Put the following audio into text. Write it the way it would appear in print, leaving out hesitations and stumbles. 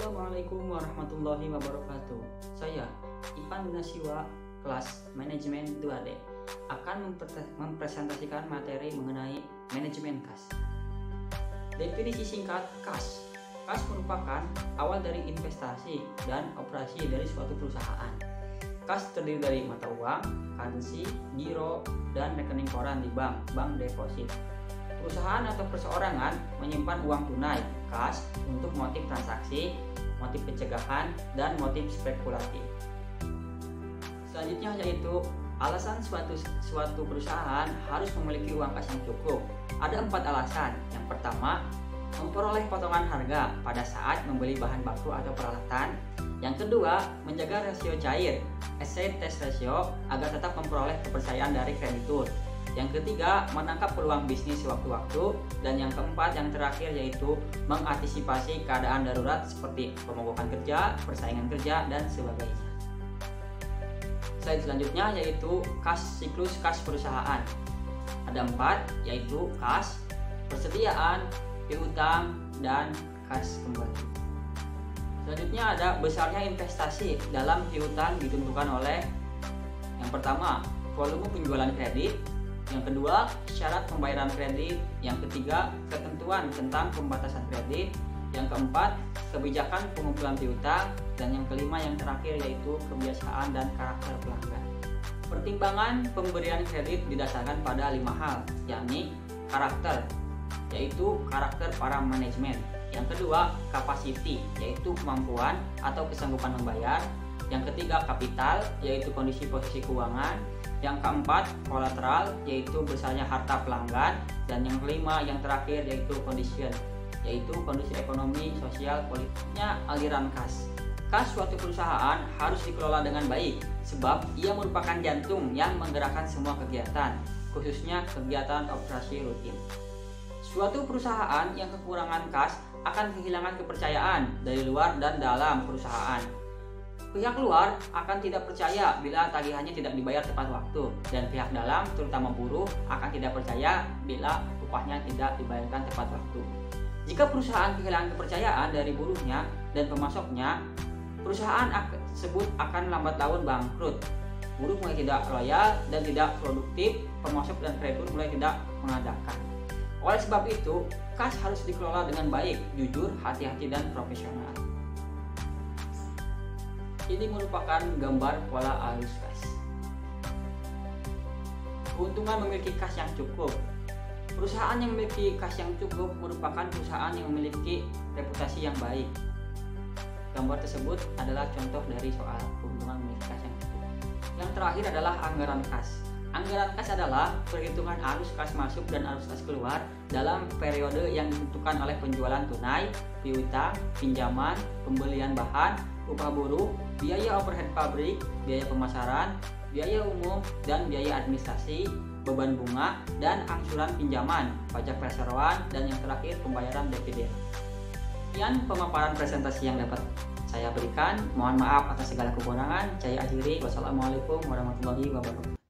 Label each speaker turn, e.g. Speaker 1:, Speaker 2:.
Speaker 1: Assalamualaikum warahmatullahi wabarakatuh. Saya Ipan Gunasiwa, kelas manajemen 2D, akan mempresentasikan materi mengenai manajemen kas. Definisi singkat kas. Kas merupakan awal dari investasi dan operasi dari suatu perusahaan. Kas terdiri dari mata uang, currency, giro, dan rekening koran di bank deposit. Perusahaan atau perseorangan menyimpan uang tunai, kas, untuk motif transaksi, motif pencegahan, dan motif spekulatif. Selanjutnya yaitu alasan suatu perusahaan harus memiliki uang kas yang cukup. Ada 4 alasan. Yang pertama, memperoleh potongan harga pada saat membeli bahan baku atau peralatan. Yang kedua, menjaga rasio cair, asset test ratio, agar tetap memperoleh kepercayaan dari kreditur. Yang ketiga, menangkap peluang bisnis sewaktu-waktu. Dan yang keempat, yang terakhir, yaitu mengantisipasi keadaan darurat seperti pemogokan kerja, persaingan kerja, dan sebagainya. Slide selanjutnya yaitu siklus kas perusahaan. Ada 4, yaitu kas, persediaan, piutang, dan kas kembali. Selanjutnya ada besarnya investasi dalam piutang ditentukan oleh yang pertama, volume penjualan kredit. Yang kedua, syarat pembayaran kredit. Yang ketiga, ketentuan tentang pembatasan kredit. Yang keempat, kebijakan pengumpulan piutang. Dan yang kelima, yang terakhir, yaitu kebiasaan dan karakter pelanggan. Pertimbangan pemberian kredit didasarkan pada 5 hal, yakni karakter, yaitu karakter para manajemen. Yang kedua, capacity, yaitu kemampuan atau kesanggupan membayar. Yang ketiga, kapital, yaitu kondisi posisi keuangan. Yang keempat, kolateral, yaitu besarnya harta pelanggan. Dan yang kelima, yang terakhir, yaitu condition, yaitu kondisi ekonomi, sosial, politiknya. Aliran kas. Kas suatu perusahaan harus dikelola dengan baik, sebab ia merupakan jantung yang menggerakkan semua kegiatan, khususnya kegiatan operasi rutin. Suatu perusahaan yang kekurangan kas akan kehilangan kepercayaan dari luar dan dalam perusahaan. Pihak luar akan tidak percaya bila tagihannya tidak dibayar tepat waktu, dan pihak dalam, terutama buruh, akan tidak percaya bila upahnya tidak dibayarkan tepat waktu. Jika perusahaan kehilangan kepercayaan dari buruhnya dan pemasoknya, perusahaan tersebut akan lambat laun bangkrut. Buruh mulai tidak loyal dan tidak produktif, pemasok dan kreditur mulai tidak mengadakan. Oleh sebab itu, kas harus dikelola dengan baik, jujur, hati-hati, dan profesional. Ini merupakan gambar pola arus kas. Keuntungan memiliki kas yang cukup. Perusahaan yang memiliki kas yang cukup merupakan perusahaan yang memiliki reputasi yang baik. Gambar tersebut adalah contoh dari soal keuntungan memiliki kas yang cukup. Yang terakhir adalah anggaran kas. Anggaran kas adalah perhitungan arus kas masuk dan arus kas keluar dalam periode yang ditentukan oleh penjualan tunai, piutang, pinjaman, pembelian bahan, upah buruh, biaya overhead pabrik, biaya pemasaran, biaya umum, dan biaya administrasi, beban bunga, dan angsuran pinjaman, pajak perseroan, dan yang terakhir pembayaran dividen. Sekian pemaparan presentasi yang dapat saya berikan. Mohon maaf atas segala kekurangan. Saya akhiri. Wassalamualaikum warahmatullahi wabarakatuh.